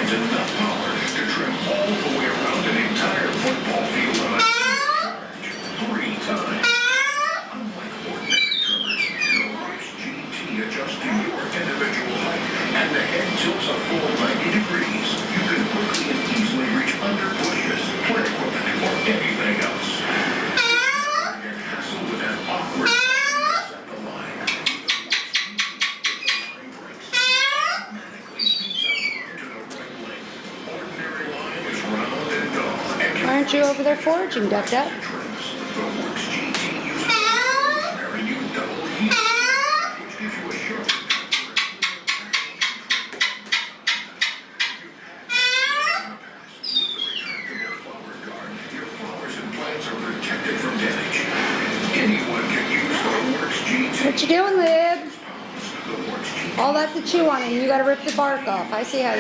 provides enough power to trim all the way around an entire football field on a charge 3 times. Unlike ordinary trimmers, the Works GT adjusts to your individual height, and the head tilts a full 90 degrees. You can quickly and easily reach under bushes, play equipment, or anything else. And hassle with an awkward set the line. Aren't you over there foraging, Duck Duck? What you doing, Lib? All that to chew on, and you gotta rip the bark off. I see how